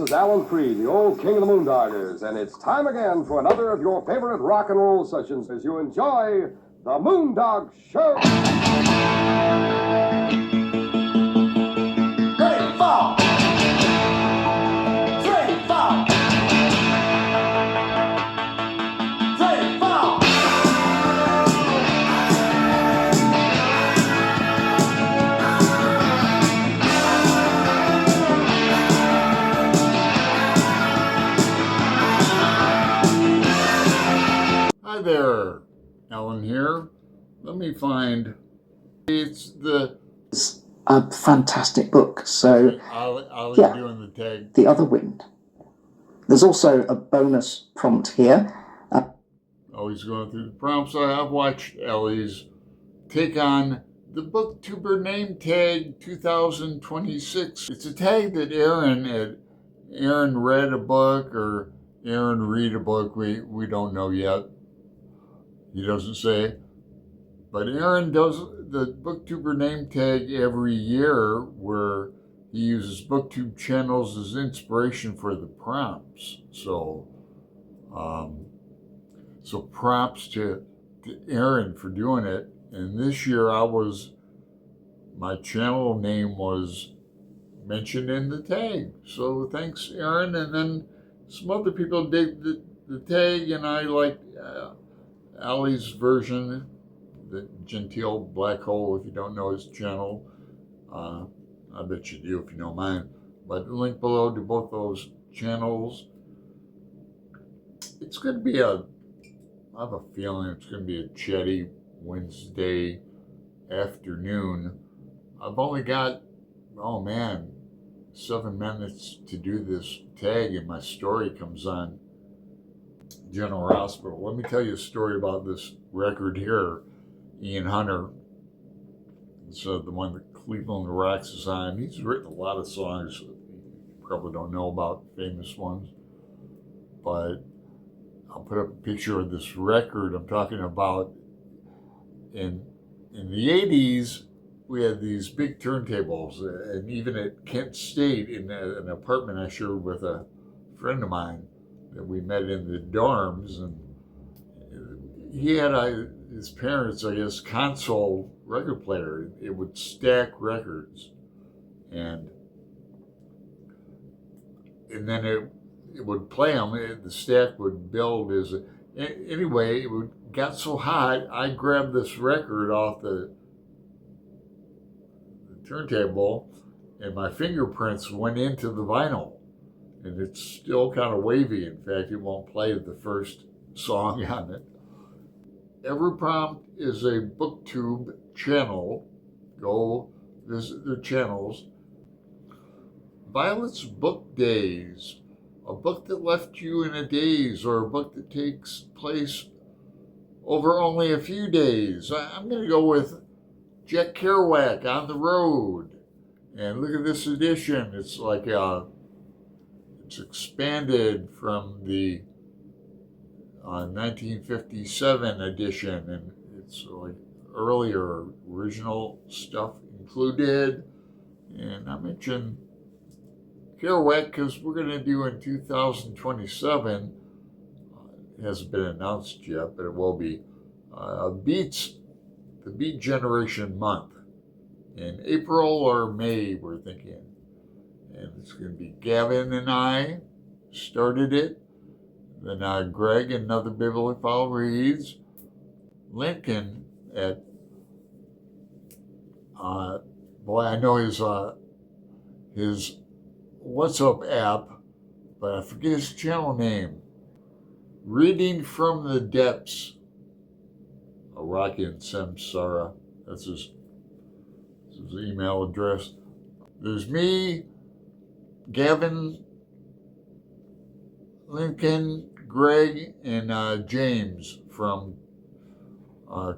is Alan Freed, the old king of the Moondoggers, and it's time again for another of your favorite rock and roll sessions as you enjoy the Moondog Show. Ready, fall! 3, 4! 3, 4! Hi there, Alan here. Let me find. It's a fantastic book. So I'll yeah, doing the tag. The Other Wind. There's also a bonus prompt here. Always going through the prompts. I've watched Ellie's take on the BookTuber Name Tag 2026. It's a tag that Aaron read a book or Aaron read a book. We don't know yet. He doesn't say. But Aaron does the BookTuber Name Tag every year where he uses BookTube channels as inspiration for the prompts. So props to Aaron for doing it. And this year my channel name was mentioned in the tag. So thanks, Aaron. And then some other people did the tag, and I like Ali's version, the Genteel Black Hole, if you don't know his channel. I bet you do if you know mine. But link below to both those channels. It's going to be I have a feeling it's going to be a chatty Wednesday afternoon. I've only got, 7 minutes to do this tag, and my story comes on General Hospital. Let me tell you a story about this record here. Ian Hunter, so the one that Cleveland Rocks is on. He's written a lot of songs you probably don't know about, famous ones, but I'll put up a picture of this record I'm talking about. In the 80s, we had these big turntables, and even at Kent State, in an apartment I shared with a friend of mine that we met in the dorms, and he had his parents, I guess, console record player. It would stack records, and then it would play them. The stack would build anyway. Got so hot, I grabbed this record off the turntable, and my fingerprints went into the vinyl, and it's still kind of wavy. In fact, it won't play the first song on it. Every prompt is a BookTube channel. Go visit their channels. Violette's book Daze, a book that left you in a daze, or a book that takes place over only a few days. I'm going to go with Jack Kerouac, On the Road. And look at this edition. It's like it's expanded from the 1957 edition, and it's like earlier original stuff included. And I mentioned Kerouac because we're going to do in 2027, it hasn't been announced yet, but it will be, the Beat Generation Month in April or May, we're thinking. And it's going to be Gavin and I started it. Then Greg and another bibliophile reads. Lincoln at, I know his What's Up app, but I forget his channel name. Reading from the Depths. Rocky and Samsara. That's his email address. There's me, Gavin, Lincoln, Greg, and James from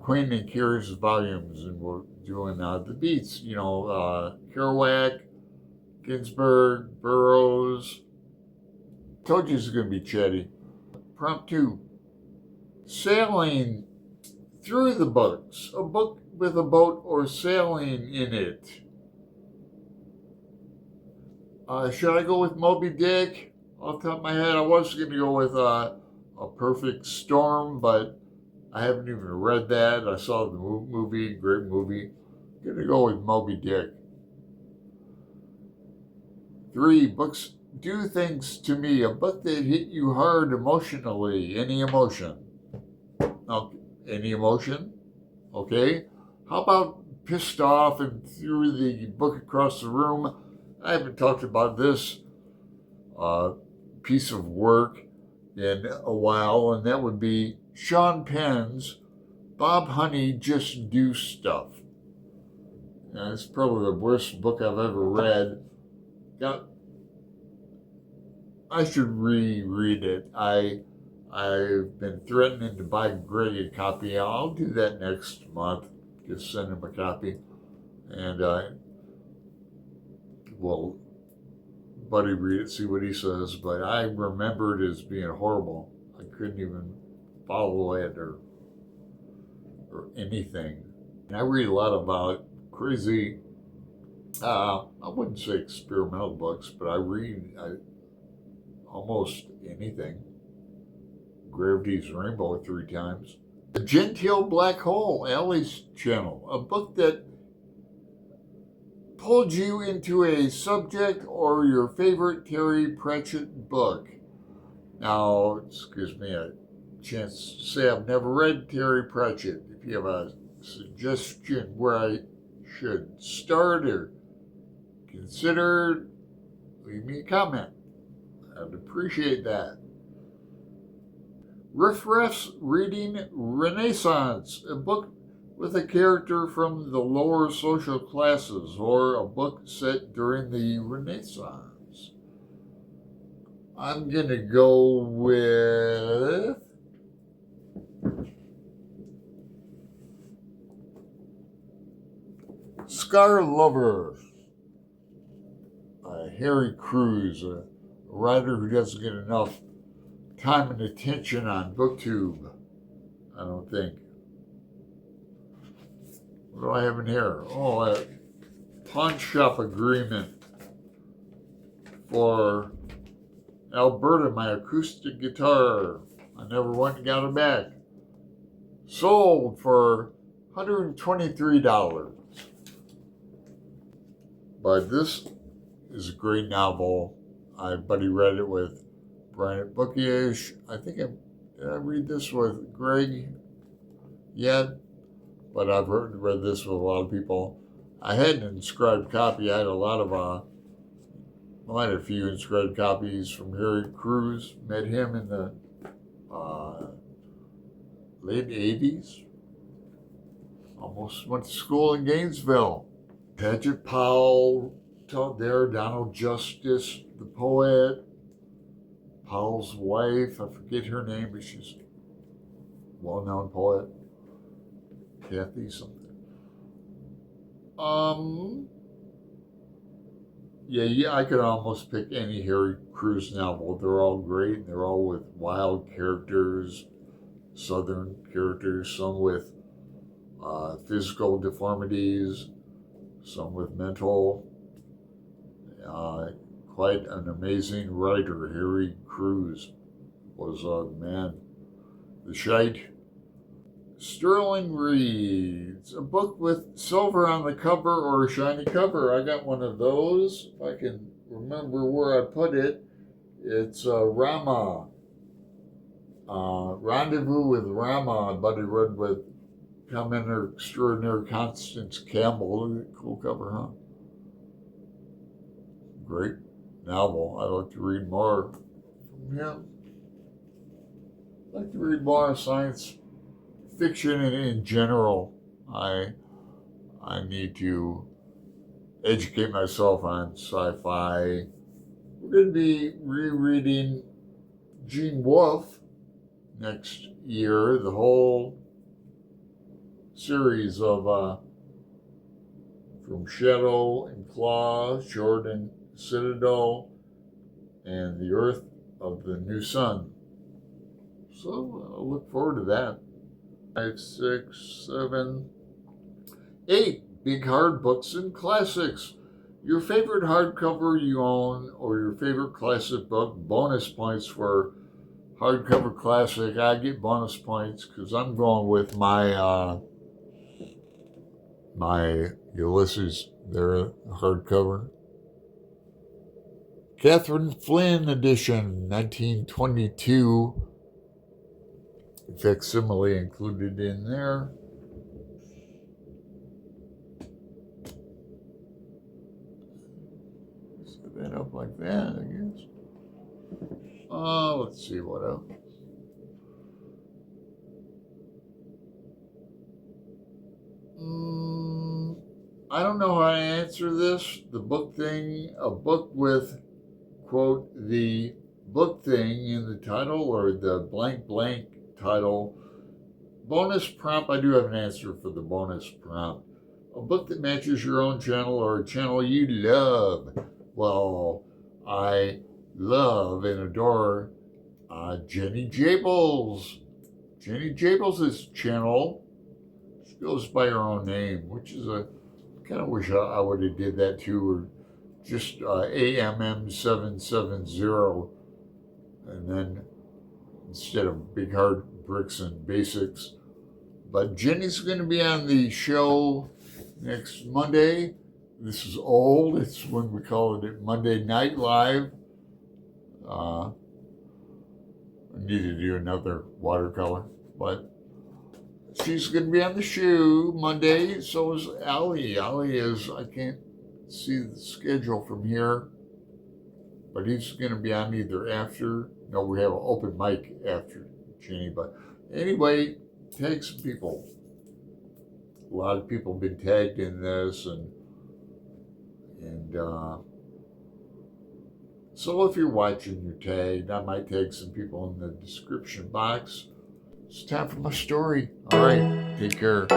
Queen and Curious Volumes, and we're doing the beats. Kerouac, Ginsberg, Burroughs. Told you it's going to be chatty. Prompt 2. Sailing through the books. A book with a boat or sailing in it. Should I go with Moby Dick? Off the top of my head, I was going to go with A Perfect Storm, but I haven't even read that. I saw the movie, great movie. I'm going to go with Moby Dick. 3 books do things to me. A book that hit you hard emotionally. Any emotion? Okay. Any emotion? Okay. How about pissed off and threw the book across the room? I haven't talked about this piece of work in a while, and that would be Sean Penn's Bob Honey Just Do Stuff. Now, it's probably the worst book I've ever read. I should reread it. I've been threatening to buy Greg a copy. I'll do that next month. Just send him a copy. And well, buddy, read it, see what he says. But I remember it as being horrible. I couldn't even follow it or anything. And I read a lot about crazy, I wouldn't say experimental books, but I read almost anything. Gravity's Rainbow 3 times. The Genteel Black Hole, Allie's channel, a book that pulled you into a subject or your favorite Terry Pratchett book. Now, this gives me a chance to say I've never read Terry Pratchett. If you have a suggestion where I should start or consider, leave me a comment. I'd appreciate that. RiffRaff's Reading Renaissance, a book with a character from the lower social classes or a book set during the Renaissance. I'm going to go with Scar Lover, Harry Crews, a writer who doesn't get enough time and attention on BookTube, I don't think. What do I have in here? Oh, a pawn shop agreement for Alberta, my acoustic guitar. I never went and got it back. Sold for $123. But this is a great novel. My buddy read it with Brian at Bookish. I think did I read this with Greg yet? But I've read this with a lot of people. I had an inscribed copy. I had a few inscribed copies from Harry Crews. Met him in the late 80s. Almost went to school in Gainesville. Paget Powell taught there. Donald Justice, the poet. Powell's wife, I forget her name, but she's a well-known poet. Kathy something. Yeah, I could almost pick any Harry Crews novel. They're all great, and they're all with wild characters, southern characters, some with physical deformities, some with mental. Quite an amazing writer. Harry Crews was a man. The Shite. Sterling Reads, a book with silver on the cover or a shiny cover. I got one of those. If I can remember where I put it. It's Rama. Rendezvous with Rama. Buddy read with commenter extraordinaire Constance Campbell. Cool cover, huh? Great novel. I'd like to read more from him. I'd like to read more science fiction in general. I need to educate myself on sci-fi. We're going to be rereading Gene Wolfe next year, the whole series of From Shadow and Claw, Short and Citadel, and The Earth of the New Sun. So I'll look forward to that. 5, 6, 7, 8 big hard books and classics. your favorite hardcover you own or your favorite classic book. Bonus points for hardcover classic. I get bonus points because I'm going with my my Ulysses there, hardcover. Catherine Flynn edition, 1922. Facsimile included in there. Set that up like that, I guess. Let's see what else. I don't know how to answer this. The book thing, a book with, quote, the book thing in the title or the blank blank title. Bonus prompt, I do have an answer for the bonus prompt. A book that matches your own channel or a channel you love. Well, I love and adore Jenny Jables. Jenny Jables' channel, she goes by her own name, which is a, kind of wish I would have did that too, or just AMM770, and then instead of Big Hard Bricks and Basics. But Jenny's going to be on the show next Monday. This is old. It's when we call it Monday Night Live. I need to do another watercolor, but she's going to be on the show Monday. So is Allie. Allie is, I can't see the schedule from here, but he's going to be on either after. No, we have an open mic after Jenny. But anyway, tag some people. A lot of people have been tagged in this, and so if you're watching, you're tagged. I might tag some people in the description box. It's time for my story. All right, take care.